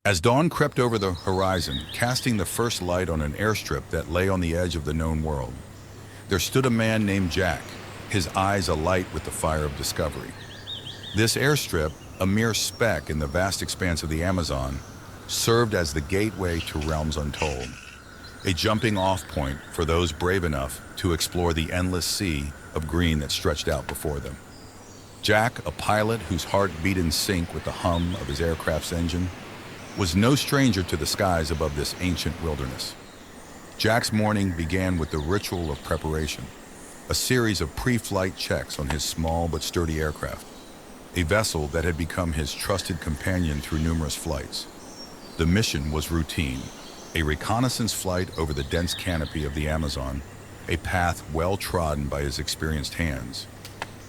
As dawn crept over the horizon, casting the first light on an airstrip that lay on the edge of the known world, there stood a man named Jack, his eyes alight with the fire of discovery. This airstrip, a mere speck in the vast expanse of the Amazon, served as the gateway to realms untold, a jumping-off point for those brave enough to explore the endless sea of green that stretched out before them. Jack, a pilot whose heart beat in sync with the hum of his aircraft's engine, was no stranger to the skies above this ancient wilderness. Jack's morning began with the ritual of preparation, a series of pre-flight checks on his small but sturdy aircraft, a vessel that had become his trusted companion through numerous flights. The mission was routine, a reconnaissance flight over the dense canopy of the Amazon, a path well trodden by his experienced hands.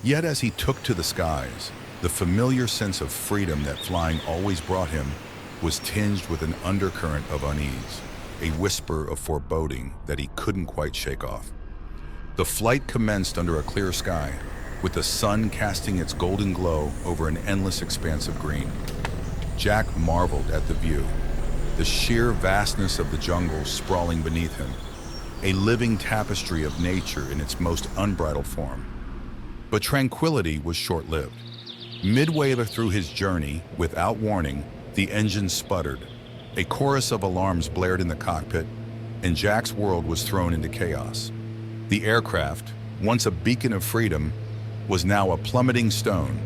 Yet as he took to the skies, the familiar sense of freedom that flying always brought him was tinged with an undercurrent of unease, a whisper of foreboding that he couldn't quite shake off. The flight commenced under a clear sky, with the sun casting its golden glow over an endless expanse of green. Jack marveled at the view, the sheer vastness of the jungle sprawling beneath him, a living tapestry of nature in its most unbridled form. But tranquility was short-lived. Midway through his journey, without warning, the engine sputtered. A chorus of alarms blared in the cockpit, and Jack's world was thrown into chaos. The aircraft, once a beacon of freedom, was now a plummeting stone,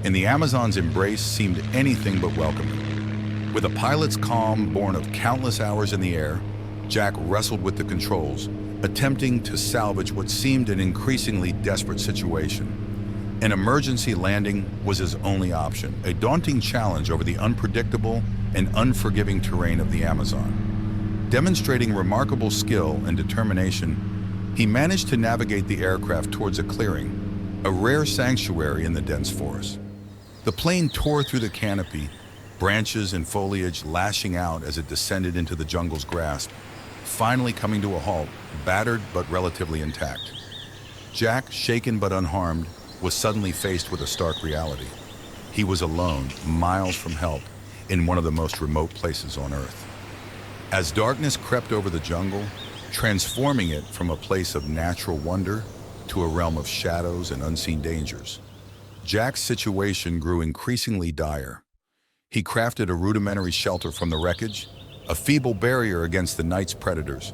and the Amazon's embrace seemed anything but welcoming. With a pilot's calm born of countless hours in the air, Jack wrestled with the controls, attempting to salvage what seemed an increasingly desperate situation. An emergency landing was his only option, a daunting challenge over the unpredictable and unforgiving terrain of the Amazon. Demonstrating remarkable skill and determination, he managed to navigate the aircraft towards a clearing, a rare sanctuary in the dense forest. The plane tore through the canopy, branches and foliage lashing out as it descended into the jungle's grasp, finally coming to a halt, battered but relatively intact. Jack, shaken but unharmed, was suddenly faced with a stark reality. He was alone, miles from help, in one of the most remote places on Earth. As darkness crept over the jungle, transforming it from a place of natural wonder to a realm of shadows and unseen dangers, Jack's situation grew increasingly dire. He crafted a rudimentary shelter from the wreckage, a feeble barrier against the night's predators,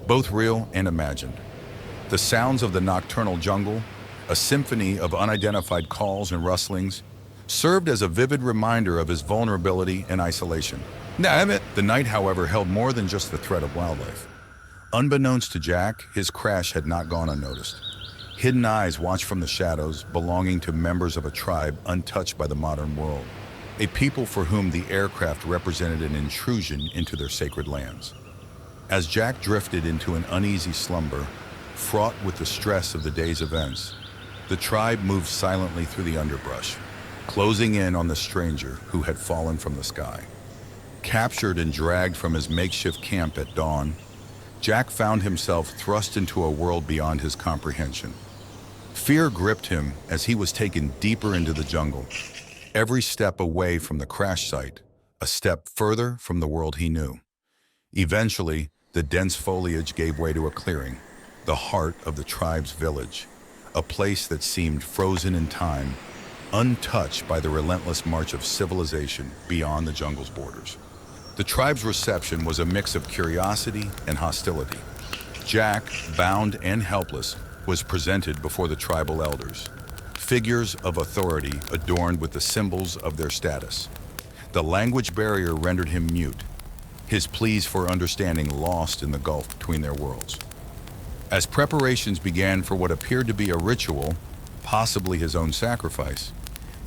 both real and imagined. The sounds of the nocturnal jungle, a symphony of unidentified calls and rustlings, served as a vivid reminder of his vulnerability and isolation. The night, however, held more than just the threat of wildlife. Unbeknownst to Jack, his crash had not gone unnoticed. Hidden eyes watched from the shadows, belonging to members of a tribe untouched by the modern world, a people for whom the aircraft represented an intrusion into their sacred lands. As Jack drifted into an uneasy slumber, fraught with the stress of the day's events, the tribe moved silently through the underbrush, closing in on the stranger who had fallen from the sky. Captured and dragged from his makeshift camp at dawn, Jack found himself thrust into a world beyond his comprehension. Fear gripped him as he was taken deeper into the jungle, every step away from the crash site, a step further from the world he knew. Eventually, the dense foliage gave way to a clearing, the heart of the tribe's village, a place that seemed frozen in time, untouched by the relentless march of civilization beyond the jungle's borders. The tribe's reception was a mix of curiosity and hostility. Jack, bound and helpless, was presented before the tribal elders, figures of authority adorned with the symbols of their status. The language barrier rendered him mute, his pleas for understanding lost in the gulf between their worlds. As preparations began for what appeared to be a ritual, possibly his own sacrifice,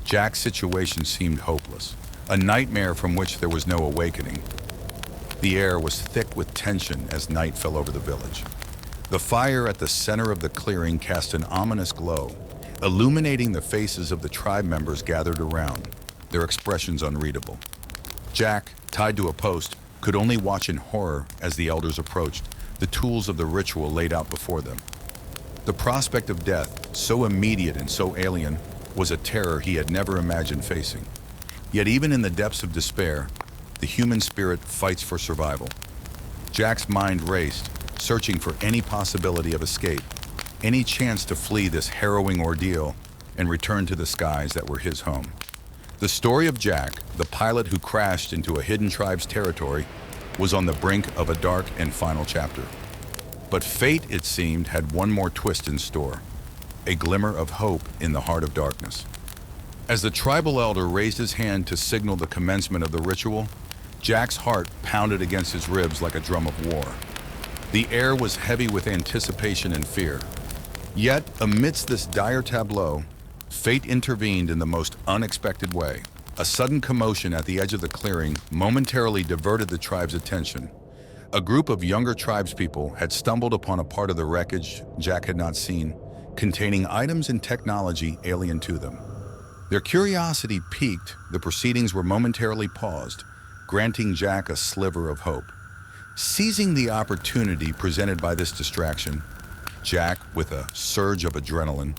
Jack's situation seemed hopeless, a nightmare from which there was no awakening. The air was thick with tension as night fell over the village. The fire at the center of the clearing cast an ominous glow, illuminating the faces of the tribe members gathered around, their expressions unreadable. Jack, tied to a post, could only watch in horror as the elders approached, the tools of the ritual laid out before them. The prospect of death, so immediate and so alien, was a terror he had never imagined facing. Yet even in the depths of despair, the human spirit fights for survival. Jack's mind raced, searching for any possibility of escape, any chance to flee this harrowing ordeal and return to the skies that were his home. The story of Jack, the pilot who crashed into a hidden tribe's territory, was on the brink of a dark and final chapter. But fate, it seemed, had one more twist in store, a glimmer of hope in the heart of darkness. As the tribal elder raised his hand to signal the commencement of the ritual, Jack's heart pounded against his ribs like a drum of war. The air was heavy with anticipation and fear. Yet, amidst this dire tableau, fate intervened in the most unexpected way. A sudden commotion at the edge of the clearing momentarily diverted the tribe's attention. A group of younger tribespeople had stumbled upon a part of the wreckage Jack had not seen, containing items and technology alien to them. Their curiosity piqued, the proceedings were momentarily paused, granting Jack a sliver of hope. Seizing the opportunity presented by this distraction, Jack, with a surge of adrenaline,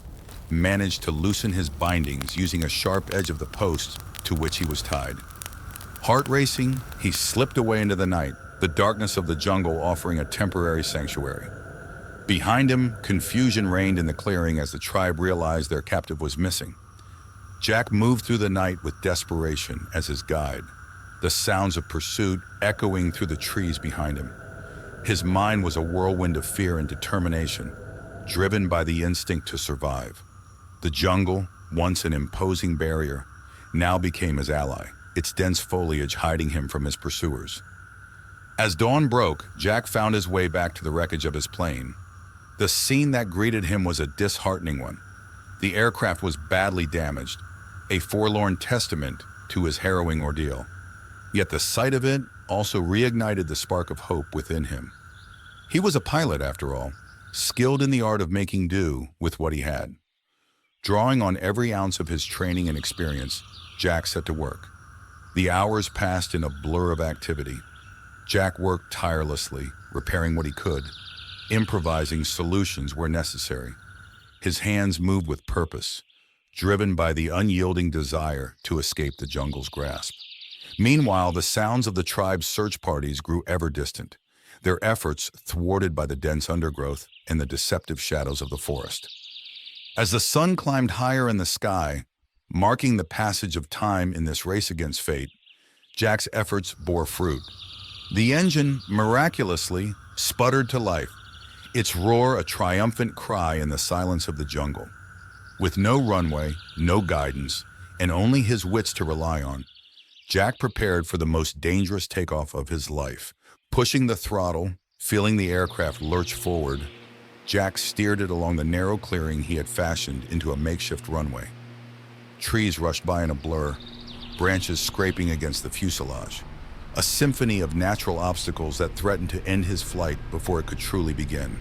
managed to loosen his bindings using a sharp edge of the post to which he was tied. Heart racing, he slipped away into the night, the darkness of the jungle offering a temporary sanctuary. Behind him, confusion reigned in the clearing as the tribe realized their captive was missing. Jack moved through the night with desperation as his guide, the sounds of pursuit echoing through the trees behind him. His mind was a whirlwind of fear and determination, driven by the instinct to survive. The jungle, once an imposing barrier, now became his ally, its dense foliage hiding him from his pursuers. As dawn broke, Jack found his way back to the wreckage of his plane. The scene that greeted him was a disheartening one. The aircraft was badly damaged, a forlorn testament to his harrowing ordeal. Yet the sight of it also reignited the spark of hope within him. He was a pilot, after all, skilled in the art of making do with what he had. Drawing on every ounce of his training and experience, Jack set to work. The hours passed in a blur of activity. Jack worked tirelessly, repairing what he could, improvising solutions where necessary. His hands moved with purpose, driven by the unyielding desire to escape the jungle's grasp. Meanwhile, the sounds of the tribe's search parties grew ever distant, their efforts thwarted by the dense undergrowth and the deceptive shadows of the forest. As the sun climbed higher in the sky, marking the passage of time in this race against fate, Jack's efforts bore fruit. The engine, miraculously, sputtered to life, its roar a triumphant cry in the silence of the jungle. With no runway, no guidance, and only his wits to rely on, Jack prepared for the most dangerous takeoff of his life. Pushing the throttle, feeling the aircraft lurch forward, Jack steered it along the narrow clearing he had fashioned into a makeshift runway. Trees rushed by in a blur, branches scraping against the fuselage, a symphony of natural obstacles that threatened to end his flight before it could truly begin.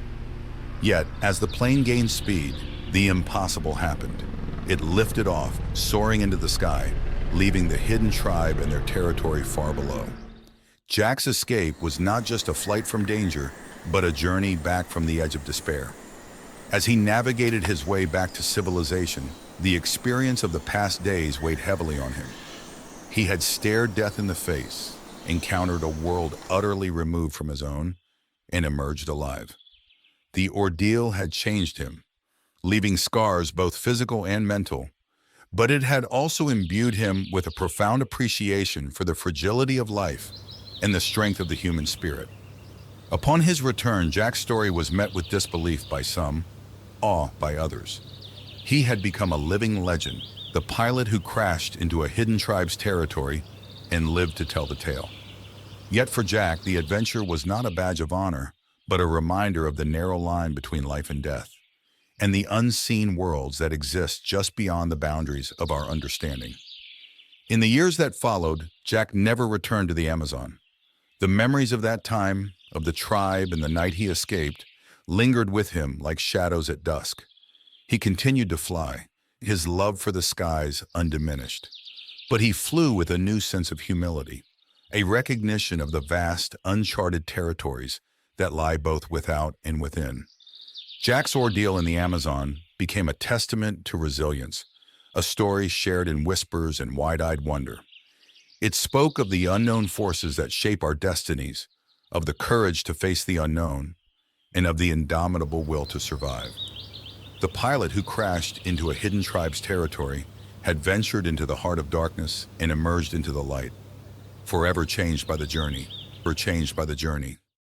Yet, as the plane gained speed, the impossible happened. It lifted off, soaring into the sky, leaving the hidden tribe and their territory far below. Jack's escape was not just a flight from danger, but a journey back from the edge of despair. As he navigated his way back to civilization, the experience of the past days weighed heavily on him. He had stared death in the face, encountered a world utterly removed from his own, and emerged alive. The ordeal had changed him, leaving scars both physical and mental, but it had also imbued him with a profound appreciation for the fragility of life and the strength of the human spirit. Upon his return, Jack's story was met with disbelief by some, awe by others. He had become a living legend, the pilot who crashed into a hidden tribe's territory and lived to tell the tale. Yet for Jack, the adventure was not a badge of honor, but a reminder of the narrow line between life and death, and the unseen worlds that exist just beyond the boundaries of our understanding. In the years that followed, Jack never returned to the Amazon. The memories of that time, of the tribe and the night he escaped, lingered with him like shadows at dusk. He continued to fly, his love for the skies undiminished. But he flew with a new sense of humility, a recognition of the vast, uncharted territories that lie both without and within. Jack's ordeal in the Amazon became a testament to resilience, a story shared in whispers and wide-eyed wonder. It spoke of the unknown forces that shape our destinies, of the courage to face the unknown, and of the indomitable will to survive. The pilot who crashed into a hidden tribe's territory had ventured into the heart of darkness and emerged into the light, forever changed by the journey, or changed by the journey.